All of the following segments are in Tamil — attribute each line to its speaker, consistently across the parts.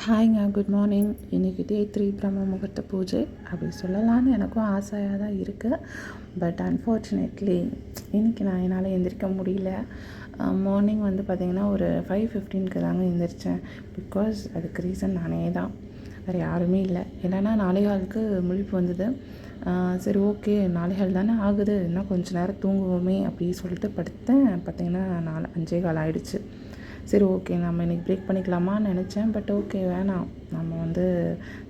Speaker 1: ஹாய்ங்க, குட் மார்னிங். இன்றைக்கி டே 3 பிரம்ம முகூர்த்த பூஜை அப்படி சொல்லலான்னு எனக்கும் ஆசையாக தான் இருக்குது. பட் அன்ஃபார்ச்சுனேட்லி இன்றைக்கி என்னால் எந்திரிக்க முடியல. மார்னிங் பார்த்திங்கன்னா ஒரு 5:15க்கு தாங்க எந்திரிச்சேன். பிகாஸ் அதுக்கு ரீசன் நானே தான், வேறு யாருமே இல்லை. என்னென்னா 4:15க்கு முழிப்பு வந்தது. சரி, ஓகே, 4:15 தானே ஆகுது, இன்னும் கொஞ்சம் நேரம் தூங்குவோமே அப்படின்னு சொல்லிட்டு படுத்தேன். பார்த்திங்கன்னா 5:15 ஆகிடுச்சு. சரி, ஓகே, நம்ம இன்றைக்கி பிரேக் பண்ணிக்கலாமான்னு நினச்சேன். பட் ஓகே, வேணாம், நம்ம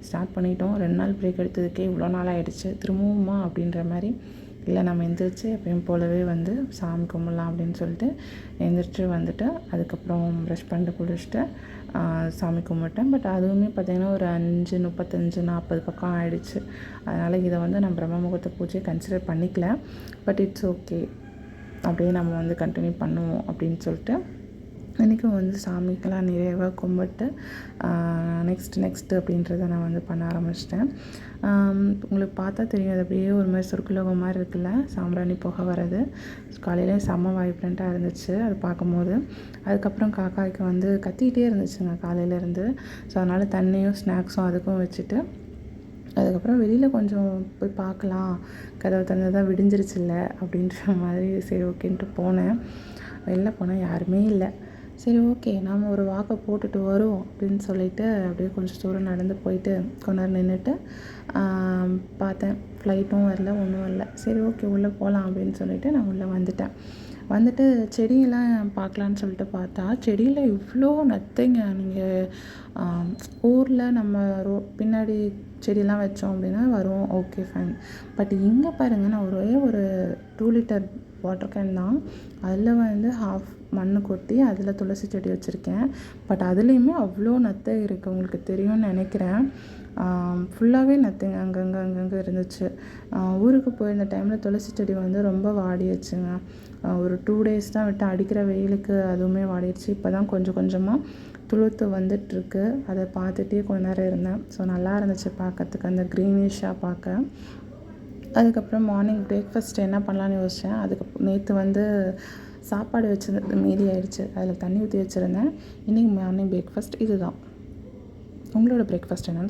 Speaker 1: ஸ்டார்ட் பண்ணிட்டோம். 2 நாள் பிரேக் எடுத்ததுக்கே இவ்வளோ நாள் ஆகிடுச்சு, திரும்பவுமா அப்படின்ற மாதிரி. இல்லை, நம்ம எந்திரிச்சு எப்பயும் போலவே சாமி கும்பிட்லாம் அப்படின்னு சொல்லிட்டு எந்திரிச்சு அதுக்கப்புறம் ப்ரஷ் பண்ணிட்டு குளிச்சுட்டு சாமி கும்பிட்டேன். பட் அதுவுமே பார்த்திங்கன்னா ஒரு 5:35 40 பக்கம் ஆகிடுச்சு. அதனால் இதை நான் பிரம்ம முகூர்த்த பூஜையை கன்சிடர் பண்ணிக்கல. பட் இட்ஸ் ஓகே, அப்படியே நம்ம கண்டினியூ பண்ணுவோம் அப்படின்னு சொல்லிட்டு இன்றைக்கும் சாமிக்கெல்லாம் நிறைவாக கும்பிட்டு நெக்ஸ்ட்டு அப்படின்றத நான் பண்ண ஆரம்பிச்சிட்டேன். உங்களுக்கு பார்த்தா தெரியும், அது அப்படியே ஒரு மாதிரி சொர்க்கலோகம் மாதிரி இருக்குல்ல, சாம்பிராணி புகை வர்றது. காலையிலே செம்ம வைப்ரண்ட்டாக இருந்துச்சு அது பார்க்கும்போது. அதுக்கப்புறம் காக்காய்க்கு கத்திக்கிட்டே இருந்துச்சுங்க காலையிலேருந்து. ஸோ அதனால் தண்ணியும் ஸ்நாக்ஸும் அதுக்கும் வச்சுட்டு அதுக்கப்புறம் வெளியில் கொஞ்சம் போய் பார்க்கலாம், கதவை திறந்ததான் விடிஞ்சிருச்சுல்ல அப்படின்ற மாதிரி. சரி, ஓகேன்ட்டு போனேன். வெளில போனால் யாருமே இல்லை. சரி, ஓகே, நாம் ஒரு வாக்கை போட்டுட்டு வரும் அப்படின்னு சொல்லிவிட்டு அப்படியே கொஞ்சம் தூரம் நடந்து போயிட்டு கொஞ்ச நேரம் நின்றுட்டு பார்த்தேன். ஃப்ளைட்டும் வரல, ஒன்றும் வரல. சரி, ஓகே, உள்ளே போகலாம் அப்படின்னு சொல்லிவிட்டு நான் உள்ளே வந்துட்டு செடியெல்லாம் பார்க்கலான்னு சொல்லிட்டு பார்த்தா செடியில் இவ்வளோ நத்தைங்க. நீங்கள் ஊரில் நம்ம பின்னாடி செடியெல்லாம் வச்சோம் அப்படின்னா வரும், ஓகே, ஃபைன். பட் இங்கே பாருங்கள், நான் ஒரே ஒரு 2 லிட்டர் வாட்டர் கேன் தான், அதில் ஹாஃப் மண் கொட்டி அதில் துளசி செடி வச்சுருக்கேன். பட் அதுலேயுமே அவ்வளோ நத்தை இருக்குது, உங்களுக்கு தெரியும்னு நினைக்கிறேன். ஃபுல்லாகவே நத்தைங்க, அங்கங்கே இருந்துச்சு. ஊருக்கு போயிருந்த டைமில் துளசி செடி ரொம்ப வாடிடுச்சுங்க. ஒரு 2 டேஸ் தான் விட்டு, அடிக்கிற வெயிலுக்கு அதுவுமே வாடிடுச்சு. இப்போ தான் கொஞ்சம் கொஞ்சமாக துளுத்து வந்துட்டுருக்கு. அதை பார்த்துட்டே கொஞ்ச நேரம் இருந்தேன். ஸோ நல்லா இருந்துச்சு பார்க்கறதுக்கு, அந்த க்ரீனிஷாக பார்க்க. அதுக்கப்புறம் மார்னிங் பிரேக்ஃபாஸ்ட் என்ன பண்ணலான்னு யோசித்தேன். நேற்று சாப்பாடு வச்சது மீதி ஆயிடுச்சு, அதில் தண்ணி ஊற்றி வச்சுருந்தேன். இன்றைக்கி மார்னிங் பிரேக்ஃபாஸ்ட் இது தான். உங்களோட பிரேக்ஃபாஸ்ட் என்னன்னு